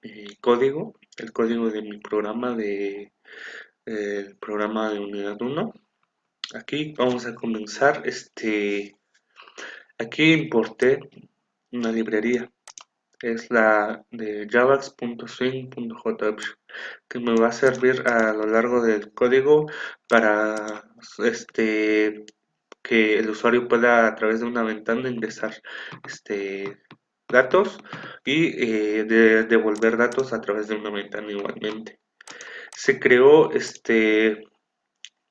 el código de mi programa el programa de unidad 1. Aquí vamos a comenzar. Aquí importé una librería, es la de javax.swing.jobs, que me va a servir a lo largo del código para que el usuario pueda a través de una ventana ingresar datos y devolver datos a través de una ventana igualmente. Se creó se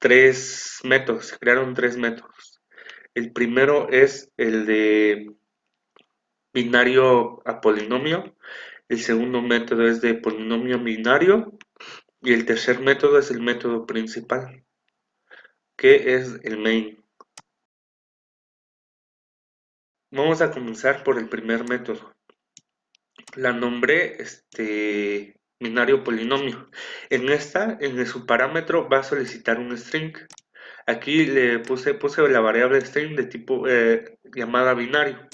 crearon tres métodos. El primero es el de binario a polinomio, el segundo método es de polinomio binario y el tercer método es el método principal, que es el main. Vamos a comenzar por el primer método. La nombré binario polinomio. En su parámetro va a solicitar un string. Aquí le puse la variable string de tipo llamada binario.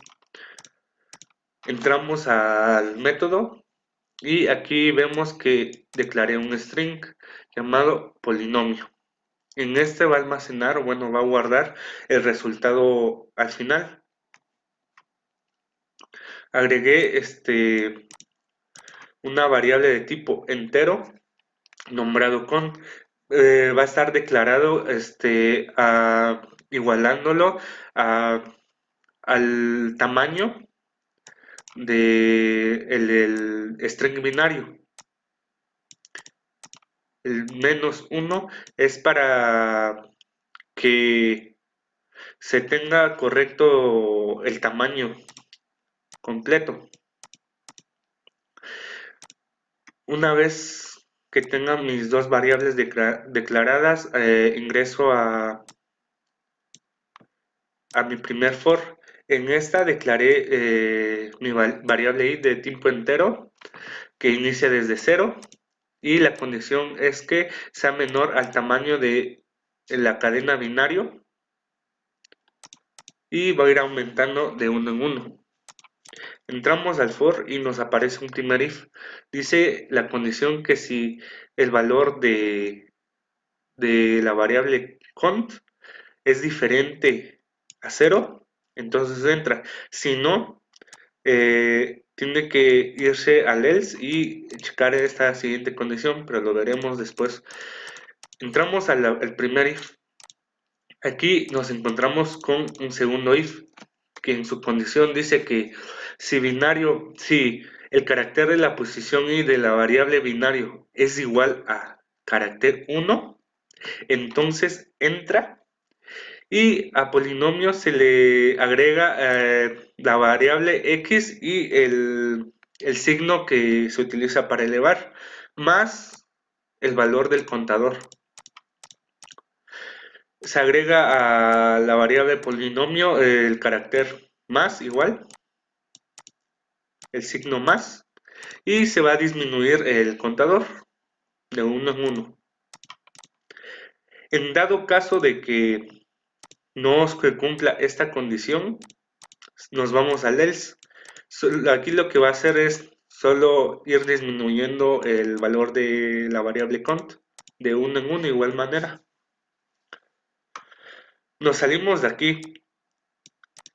Entramos al método y aquí vemos que declaré un string llamado polinomio. En este va a almacenar, bueno, va a guardar el resultado al final. Agregué una variable de tipo entero nombrado con. Va a estar declarado igualándolo al tamaño del string binario. El -1 es para que se tenga correcto el tamaño completo. Una vez que tenga mis dos variables declaradas, ingreso a mi primer for. En esta declaré mi variable i de tipo entero que inicia desde 0 y la condición es que sea menor al tamaño de la cadena binario y va a ir aumentando de uno en uno. Entramos al for y nos aparece un primer if. Dice la condición que si el valor de la variable cont es diferente a 0, entonces entra. Si no, tiene que irse al else y checar esta siguiente condición, pero lo veremos después. Entramos al primer if. Aquí nos encontramos con un segundo if, que en su condición dice que si el carácter de la posición i de la variable binario es igual a carácter 1, entonces entra y a polinomio se le agrega la variable x y el signo que se utiliza para elevar, más el valor del contador. Se agrega a la variable polinomio el carácter más igual, el signo más, y se va a disminuir el contador de 1 en 1. En dado caso de que no se cumpla esta condición, nos vamos al else. Aquí lo que va a hacer es solo ir disminuyendo el valor de la variable cont de 1 en 1 de igual manera. Nos salimos de aquí.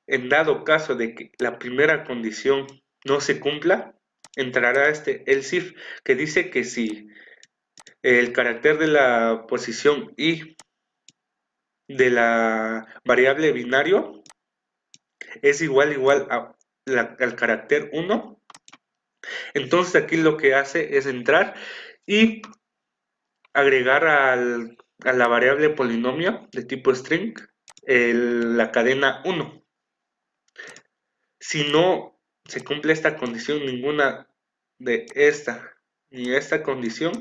En dado caso de que la primera condición no se cumpla, entrará else if, que dice que si el carácter de la posición i de la variable binario es igual al carácter 1, entonces aquí lo que hace es entrar y agregar a la variable polinomio de tipo string la cadena 1. Si no se cumple esta condición, ninguna de esta ni esta condición,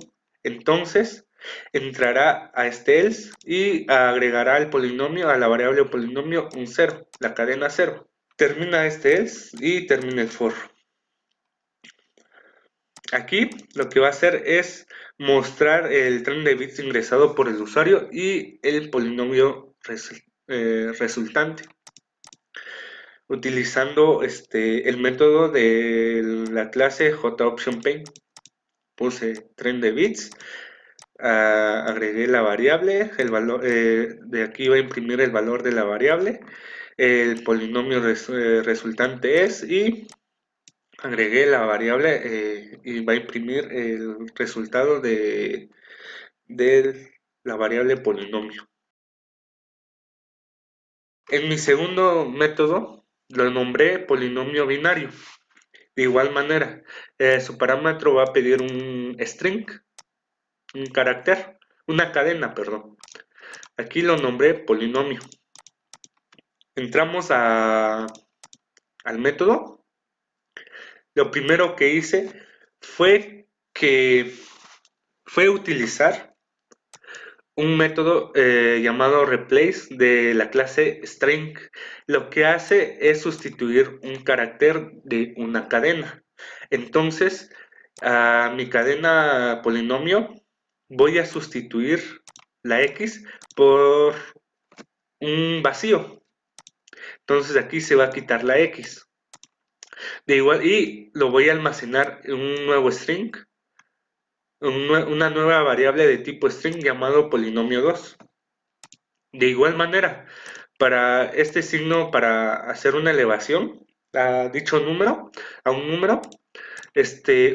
entonces entrará a este else y agregará el polinomio a la variable polinomio un 0, la cadena 0. Termina este else y termina el for. Aquí lo que va a hacer es mostrar el tren de bits ingresado por el usuario y el polinomio resultante, utilizando el método de la clase JOptionPaint. puse tren de bits, agregué la variable, el valor, de aquí va a imprimir el valor de la variable, el polinomio resultante es, y agregué la variable y va a imprimir el resultado de la variable polinomio. En mi segundo método lo nombré polinomio binario. De igual manera, su parámetro va a pedir un string, un carácter, una cadena, perdón. Aquí lo nombré polinomio. Entramos al método. Lo primero que hice fue utilizar un método llamado replace de la clase string. Lo que hace es sustituir un carácter de una cadena. Entonces, a mi cadena polinomio voy a sustituir la x por un vacío. Entonces aquí se va a quitar la x. De igual, y lo voy a almacenar en un nuevo string, una nueva variable de tipo string llamado polinomio 2. De igual manera, para este signo, para hacer una elevación a dicho número, a un número,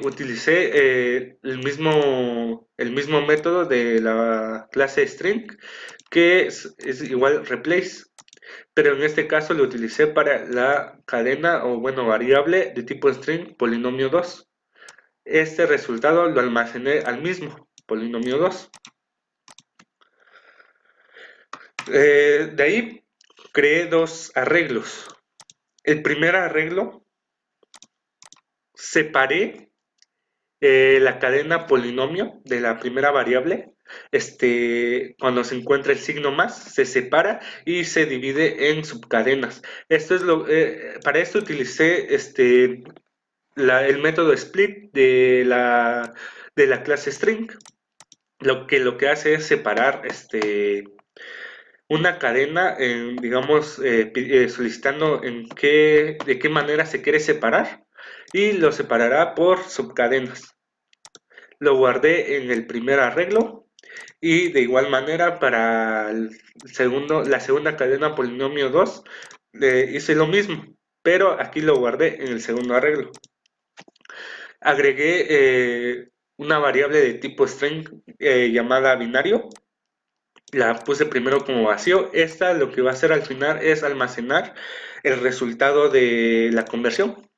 utilicé el mismo método de la clase string, que es igual replace, pero en este caso lo utilicé para la cadena o bueno variable de tipo string polinomio 2. Este resultado lo almacené al mismo polinomio 2. De ahí creé dos arreglos. El primer arreglo, separé la cadena polinomio de la primera variable. Cuando se encuentra el signo más, se separa y se divide en subcadenas. Para esto utilicé el método split de la clase string. Lo que hace es separar una cadena, digamos, solicitando de qué manera se quiere separar, y lo separará por subcadenas. Lo guardé en el primer arreglo, y de igual manera para la segunda cadena polinomio 2 hice lo mismo, pero aquí lo guardé en el segundo arreglo. Agregué una variable de tipo string llamada binario. La puse primero como vacío. Esta lo que va a hacer al final es almacenar el resultado de la conversión.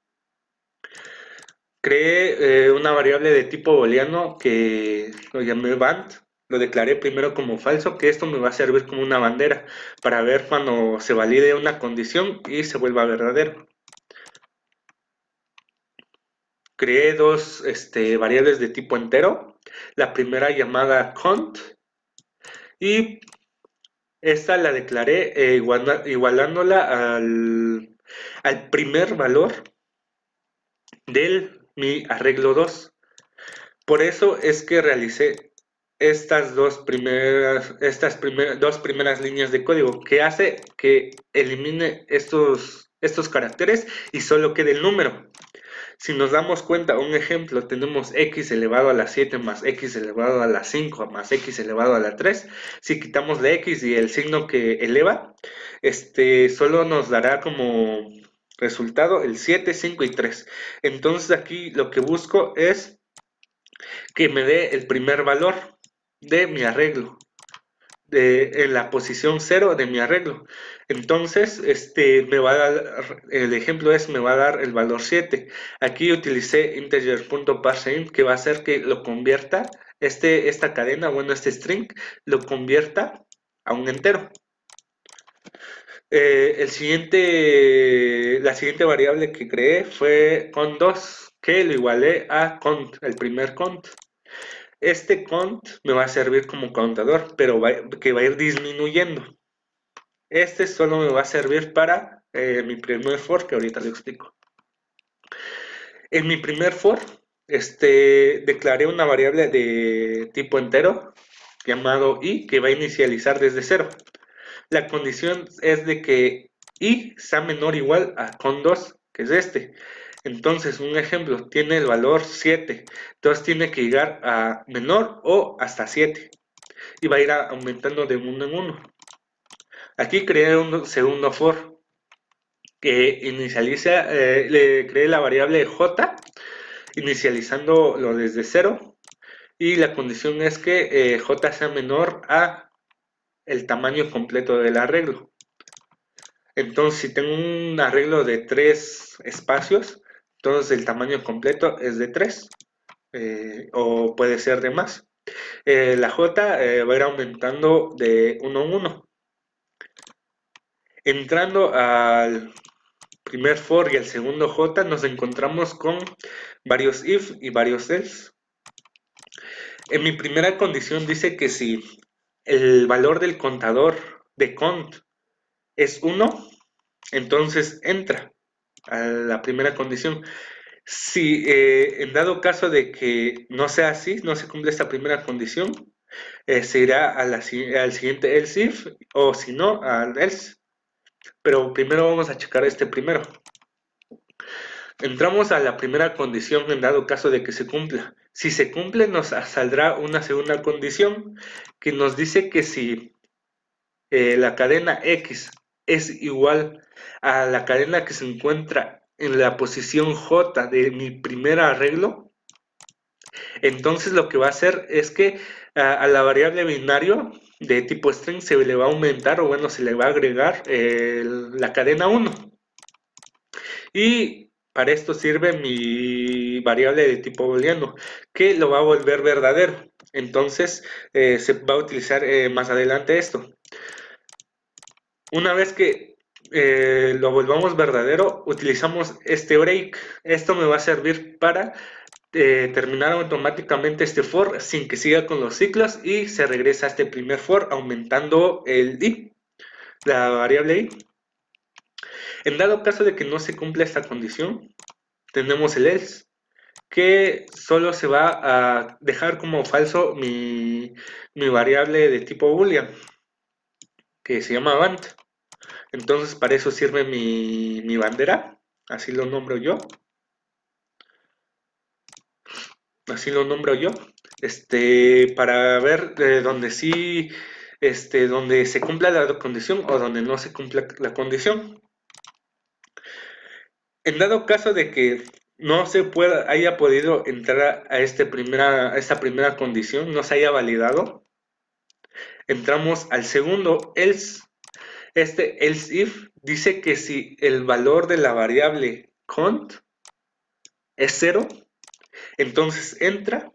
Creé una variable de tipo booleano que lo llamé band. Lo declaré primero como falso, que esto me va a servir como una bandera para ver cuando se valide una condición y se vuelva verdadero. Creé dos variables de tipo entero. La primera llamada cont, y esta la declaré igualándola al primer valor de mi arreglo 2. Por eso es que realicé estas dos primeras líneas de código, que hace que elimine estos caracteres y solo quede el número. Si nos damos cuenta, un ejemplo, tenemos x elevado a la 7 más x elevado a la 5 más x elevado a la 3. Si quitamos la x y el signo que eleva, solo nos dará como resultado el 7, 5 y 3. Entonces aquí lo que busco es que me dé el primer valor de mi arreglo, en la posición 0 de mi arreglo. Entonces, me va a dar, el ejemplo me va a dar el valor 7. Aquí utilicé integer.parseInt, que va a hacer que lo convierta, esta cadena, bueno, este string, lo convierta a un entero. La siguiente variable que creé fue cont2, que lo igualé a cont, el primer cont. Este cont me va a servir como contador, pero que va a ir disminuyendo. Solo me va a servir para mi primer for, que ahorita lo explico. En mi primer for, declaré una variable de tipo entero llamado i, que va a inicializar desde 0. La condición es de que i sea menor o igual a cont2, que es Entonces, un ejemplo, tiene el valor 7, entonces tiene que llegar a menor o hasta 7 y va a ir aumentando de uno en uno. Aquí creé un segundo for que inicializa, le creé la variable j inicializándolo desde 0 y la condición es que j sea menor a el tamaño completo del arreglo. Entonces, si tengo un arreglo de 3 espacios, entonces el tamaño completo es de 3, o puede ser de más. La j va a ir aumentando de 1 en 1. Entrando al primer for y al segundo j, nos encontramos con varios if y varios else. En mi primera condición dice que si el valor del contador de cont es 1, entonces entra a la primera condición. Si en dado caso de que no sea así, no se cumple esta primera condición, se irá a al siguiente else if, o si no, al else. Pero primero vamos a checar este primero. Entramos a la primera condición en dado caso de que se cumpla. Si se cumple, nos saldrá una segunda condición que nos dice que si la cadena X es igual a la cadena que se encuentra en la posición J de mi primer arreglo, entonces lo que va a hacer es que a la variable binario de tipo string se le va a aumentar, o bueno, se le va a agregar la cadena 1. Y para esto sirve mi variable de tipo booleano, que lo va a volver verdadero. Entonces se va a utilizar más adelante esto. Una vez que lo volvamos verdadero, utilizamos este break. Esto me va a servir para terminar automáticamente este for sin que siga con los ciclos y se regresa a este primer for aumentando el i, la variable i. En dado caso de que no se cumpla esta condición, tenemos el else, que solo se va a dejar como falso mi variable de tipo boolean, que se llama Band. Entonces para eso sirve mi bandera, así lo nombro yo. Así lo nombro yo. Para ver donde sí, donde se cumpla la condición o donde no se cumpla la condición. En dado caso de que no se haya podido entrar a esta primera condición, no se haya validado, entramos al segundo else. Este else if dice que si el valor de la variable cont es 0, entonces entra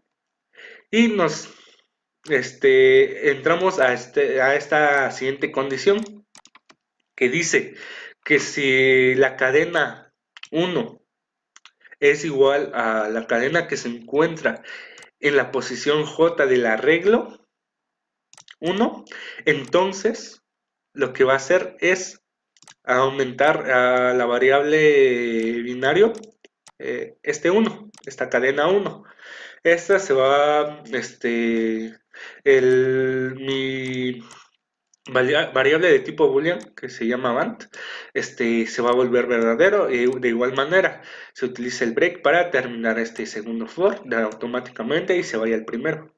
y nos entramos a esta siguiente condición que dice que si la cadena 1 es igual a la cadena que se encuentra en la posición J del arreglo 1, entonces lo que va a hacer es aumentar a la variable binario este 1, esta cadena 1. Esta se va, mi variable de tipo boolean, que se llama Band, se va a volver verdadero y de igual manera se utiliza el break para terminar este segundo for automáticamente y se vaya al primero.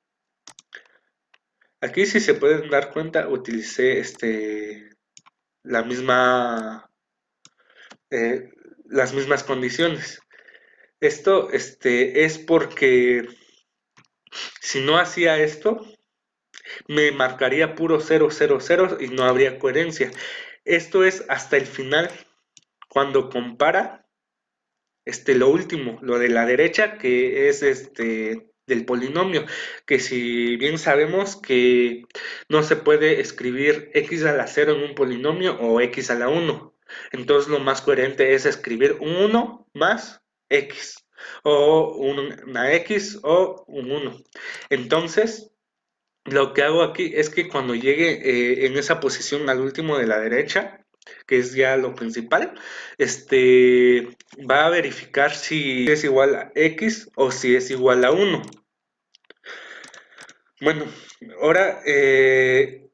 Aquí, si se pueden dar cuenta, utilicé la misma, eh, las mismas condiciones. Esto es porque si no hacía esto, me marcaría puro 0, 0, 0 y no habría coherencia. Esto es hasta el final, cuando compara lo último, lo de la derecha, que es del polinomio, que si bien sabemos que no se puede escribir x a la 0 en un polinomio o x a la 1, entonces lo más coherente es escribir un 1 más x, o una x o un 1. Entonces, lo que hago aquí es que cuando llegue en esa posición al último de la derecha, que es ya lo principal, va a verificar si es igual a x o si es igual a 1. Bueno, ahora, en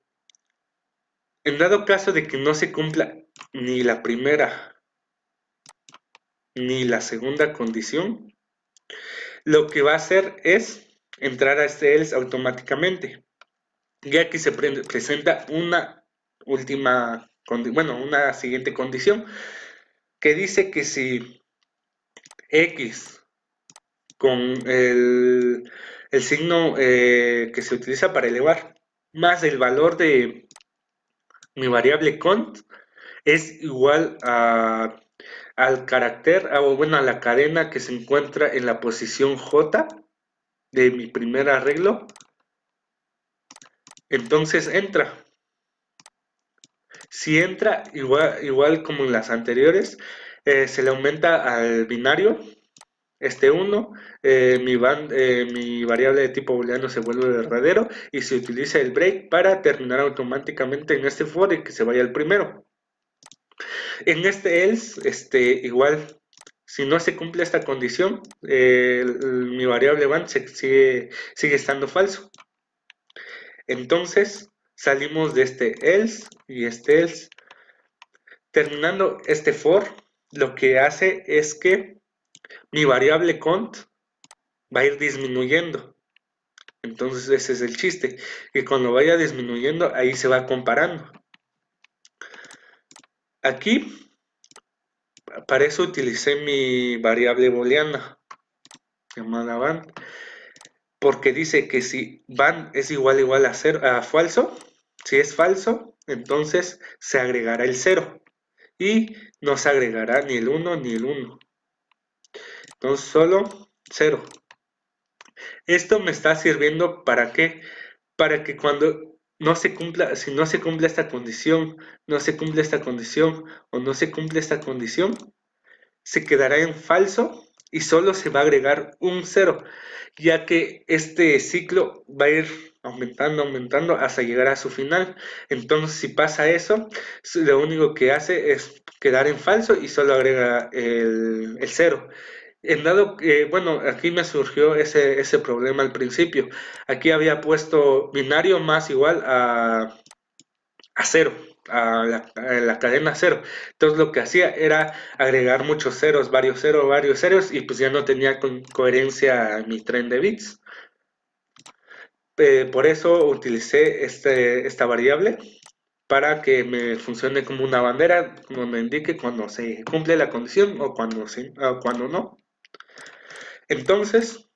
dado caso de que no se cumpla ni la primera ni la segunda condición, lo que va a hacer es entrar a este else automáticamente. Y aquí se presenta una última, una siguiente condición que dice que si x con el signo que se utiliza para elevar más el valor de mi variable cont es igual al carácter, a la cadena que se encuentra en la posición J de mi primer arreglo, entonces entra. Si entra igual como en las anteriores, se le aumenta al binario, este 1, mi variable de tipo booleano se vuelve verdadero y se utiliza el break para terminar automáticamente en este for y que se vaya al primero. En este else, igual, si no se cumple esta condición, mi variable van sigue estando falso. Entonces, salimos de este else y este else. Terminando este for, lo que hace es que mi variable cont va a ir disminuyendo. Entonces ese es el chiste, que cuando vaya disminuyendo, ahí se va comparando. Aquí, para eso utilicé mi variable booleana, llamada van, porque dice que si van es igual a falso, si es falso, entonces se agregará el 0 y no se agregará ni el 1 ni el 1. Entonces solo 0. Esto me está sirviendo ¿para qué? Para que cuando no se cumpla, si no se cumple esta condición, no se cumple esta condición o no se cumple esta condición, se quedará en falso y solo se va a agregar un 0, ya que este ciclo va a ir aumentando hasta llegar a su final. Entonces, si pasa eso, lo único que hace es quedar en falso y solo agrega el 0. En dado que, bueno, aquí me surgió ese problema al principio. Aquí había puesto binario más igual a 0, a la cadena 0. Entonces lo que hacía era agregar muchos ceros, varios ceros, y pues ya no tenía coherencia mi tren de bits. Por eso utilicé esta variable para que me funcione como una bandera donde indique cuando se cumple la condición o cuando no. Entonces,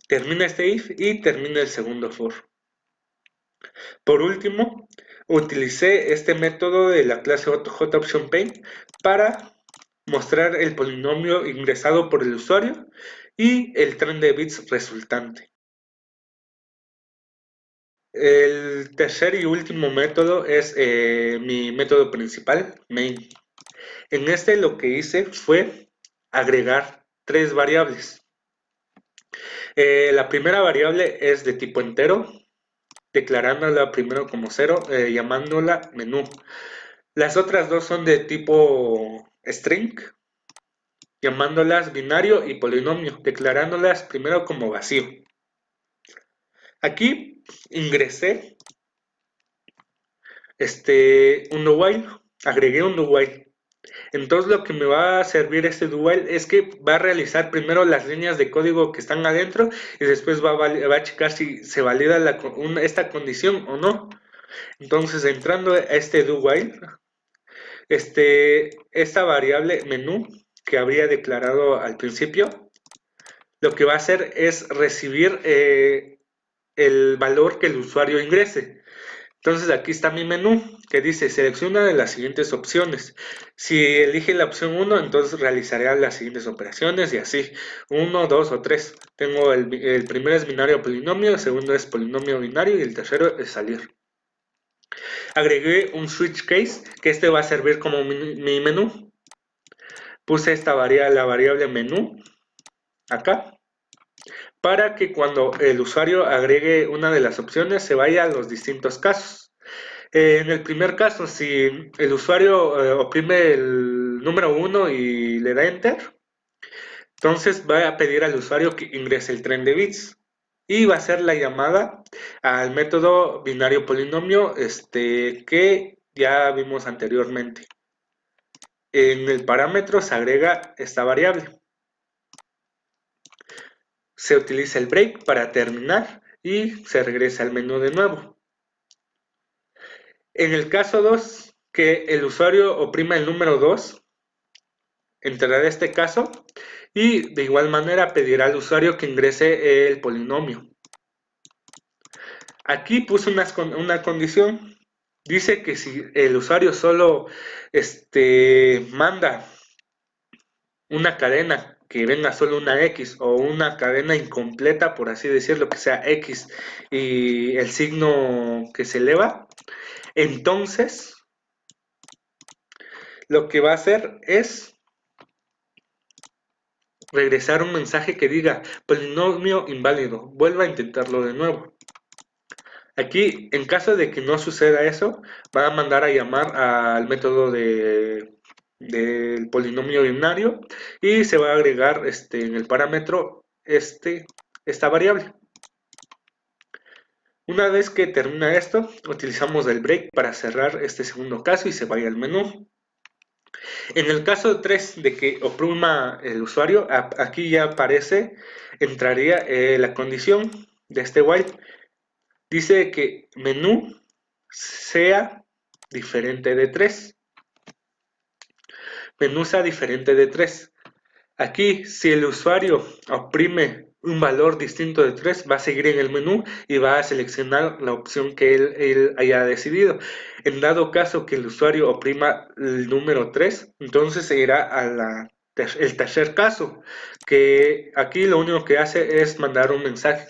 termina este if y termina el segundo for. Por último, utilicé este método de la clase JOptionPaint para mostrar el polinomio ingresado por el usuario y el tren de bits resultante. El tercer y último método es mi método principal, main. En este lo que hice fue agregar 3 variables. La primera variable es de tipo entero, declarándola primero como 0, llamándola menú. Las otras dos son de tipo string, llamándolas binario y polinomio, declarándolas primero como vacío. Aquí ingresé un do while, agregué un do while. Entonces lo que me va a servir este do while es que va a realizar primero las líneas de código que están adentro y después va a checar si se valida esta condición o no. Entonces entrando a este do while, esta variable menú que habría declarado al principio, lo que va a hacer es recibir el valor que el usuario ingrese. Entonces aquí está mi menú que dice selecciona de las siguientes opciones. Si elige la opción 1, entonces realizaré las siguientes operaciones y así. 1, 2 o 3. Tengo el primero es binario polinomio, el segundo es polinomio binario y el tercero es salir. Agregué un switch case que va a servir como mi menú. Puse la variable menú acá para que cuando el usuario agregue una de las opciones se vaya a los distintos casos. En el primer caso, si el usuario oprime el número 1 y le da enter, entonces va a pedir al usuario que ingrese el tren de bits y va a hacer la llamada al método binario polinomio que ya vimos anteriormente. en el parámetro se agrega esta variable. Se utiliza el break para terminar y se regresa al menú de nuevo. En el caso 2, que el usuario oprima el número 2, entrará este caso y de igual manera pedirá al usuario que ingrese el polinomio. Aquí puse una condición. Dice que si el usuario solo manda una cadena que venga solo una X o una cadena incompleta, por así decirlo, que sea X y el signo que se eleva, entonces lo que va a hacer es regresar un mensaje que diga polinomio inválido, vuelva a intentarlo de nuevo. Aquí, en caso de que no suceda eso, va a mandar a llamar al método del polinomio binario y se va a agregar en el parámetro esta variable. Una vez que termina esto, utilizamos el break para cerrar este segundo caso y se vaya al menú. En el caso 3 de que oprima el usuario, aquí ya aparece, entraría la condición de este while. Dice que menú sea diferente de 3. Menú sea diferente de 3. Aquí, si el usuario oprime un valor distinto de 3, va a seguir en el menú y va a seleccionar la opción que él haya decidido. En dado caso que el usuario oprima el número 3, entonces se irá a el tercer caso, que aquí lo único que hace es mandar un mensaje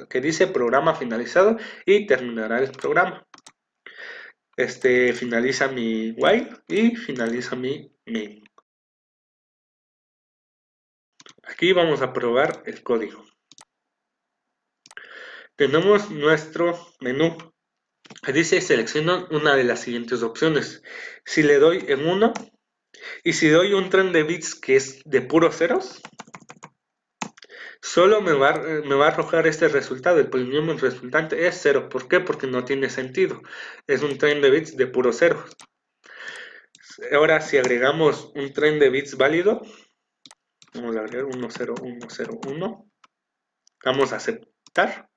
que dice programa finalizado y terminará el programa. Finaliza mi while y finaliza mi main. Aquí vamos a probar el código. Tenemos nuestro menú. Dice selecciona una de las siguientes opciones. Si le doy en 1 y si doy un tren de bits que es de puros ceros, solo me va a arrojar este resultado. El polinomio resultante es 0. ¿Por qué? Porque no tiene sentido. Es un tren de bits de puros ceros. Ahora si agregamos un tren de bits válido, vamos a agregar 1, 0, 1, 0, 1. Vamos a aceptar.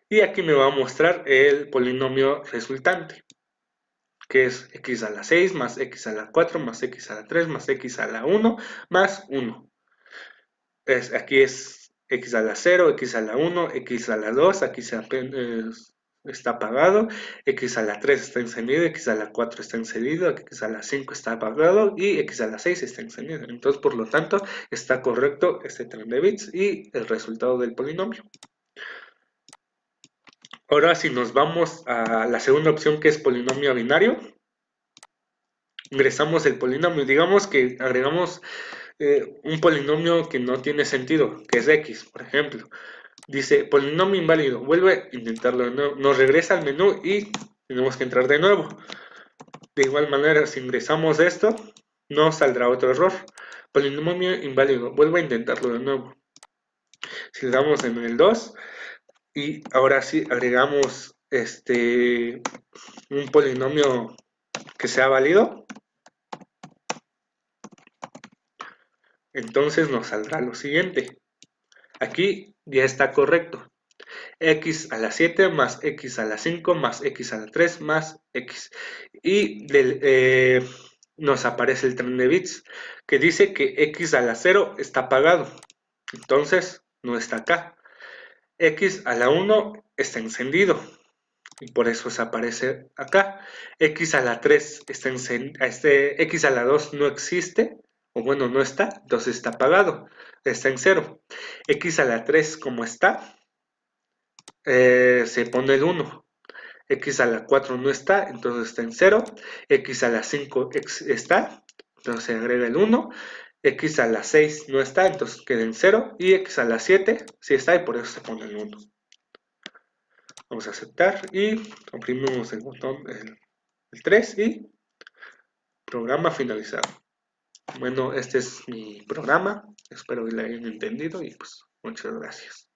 Y aquí me va a mostrar el polinomio resultante, que es x a la 6 más x a la 4 más x a la 3 más x a la 1 más 1. Aquí es x a la 0, x a la 1, x a la 2, aquí está apagado, x a la 3 está encendido, x a la 4 está encendido, x a la 5 está apagado y x a la 6 está encendido. Entonces, por lo tanto, está correcto este tren de bits y el resultado del polinomio. Ahora si nos vamos a la segunda opción, que es polinomio binario, ingresamos el polinomio. Digamos que agregamos un polinomio que no tiene sentido, que es x, por ejemplo. Dice polinomio inválido, vuelve a intentarlo de nuevo. Nos regresa al menú y tenemos que entrar de nuevo. De igual manera, si ingresamos esto, no saldrá otro error. Polinomio inválido, vuelve a intentarlo de nuevo. Si le damos en el 2 y ahora sí agregamos un polinomio que sea válido, entonces nos saldrá lo siguiente. Aquí ya está correcto. X a la 7 más X a la 5 más X a la 3 más X. Y nos aparece el tren de bits que dice que X a la 0 está apagado. Entonces no está acá. X a la 1 está encendido. Y por eso se aparece acá. X a la 3 está encendido. X a la 2 no existe. O bueno, no está. Entonces está apagado. Está en 0. X a la 3 como está, se pone el 1. X a la 4 no está, entonces está en 0. X a la 5 está, entonces se agrega el 1. X a la 6 no está, entonces queda en 0. Y X a la 7 sí está y por eso se pone el 1. Vamos a aceptar y oprimimos el botón, el 3 y programa finalizado. Bueno, este es mi programa. Espero que lo hayan entendido y pues muchas gracias.